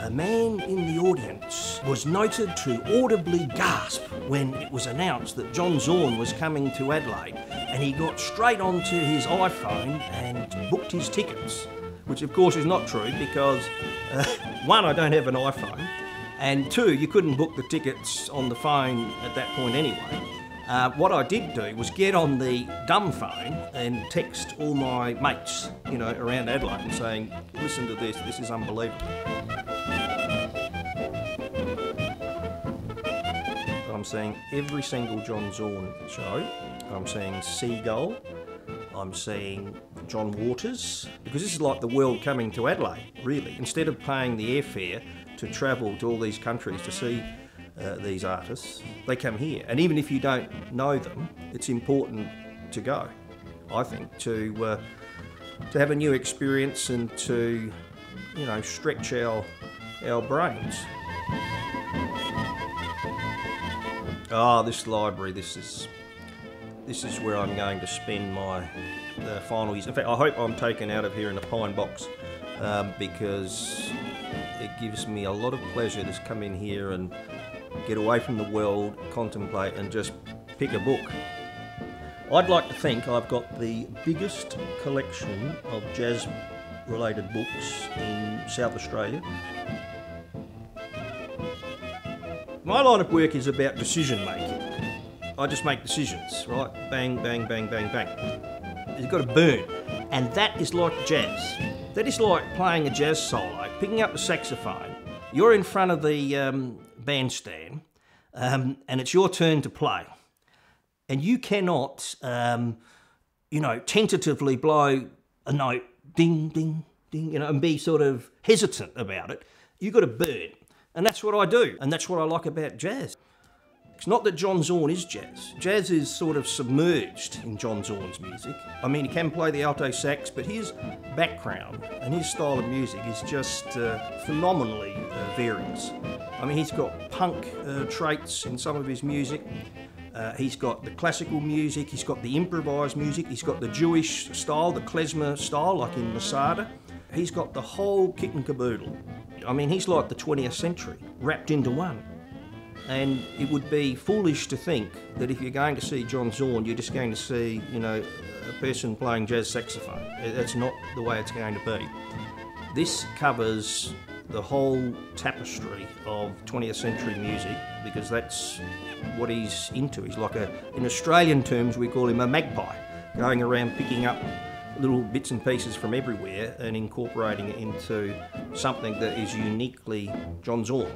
a man in the audience was noted to audibly gasp when it was announced that John Zorn was coming to Adelaide, and he got straight onto his iPhone and booked his tickets, which of course is not true because, one, I don't have an iPhone, and two, you couldn't book the tickets on the phone at that point anyway. What I did do was get on the dumb phone and text all my mates, you know, around Adelaide and saying, listen to this is unbelievable. I'm seeing every single John Zorn show. I'm seeing Seagull. I'm seeing John Waters, because this is like the world coming to Adelaide, really. Instead of paying the airfare to travel to all these countries to see these artists, they come here. And even if you don't know them, it's important to go, I think, to have a new experience and to, you know, stretch our brains. Ah, this library, this is where I'm going to spend my final years. In fact, I hope I'm taken out of here in a pine box, because it gives me a lot of pleasure to come in here and get away from the world, contemplate and just pick a book. I'd like to think I've got the biggest collection of jazz-related books in South Australia. My line of work is about decision making. I just make decisions, right? Bang, bang, bang, bang, bang. You've got to burn. And that is like jazz. That is like playing a jazz solo, picking up the saxophone. You're in front of the bandstand, and it's your turn to play. And you cannot, you know, tentatively blow a note, ding, ding, ding, you know, and be sort of hesitant about it. You've got to burn. And that's what I do. And that's what I like about jazz. It's not that John Zorn is jazz. Jazz is sort of submerged in John Zorn's music. I mean, he can play the alto sax, but his background and his style of music is just phenomenally various. I mean, he's got punk traits in some of his music. He's got the classical music, he's got the improvised music, he's got the Jewish style, the klezmer style, like in Masada. He's got the whole kit and caboodle. I mean, he's like the 20th century, wrapped into one. And it would be foolish to think that if you're going to see John Zorn, you're just going to see, you know, a person playing jazz saxophone. That's not the way it's going to be. This covers the whole tapestry of 20th century music, because that's what he's into. He's like in Australian terms, we call him a magpie, going around picking up little bits and pieces from everywhere and incorporating it into something that is uniquely John Zorn.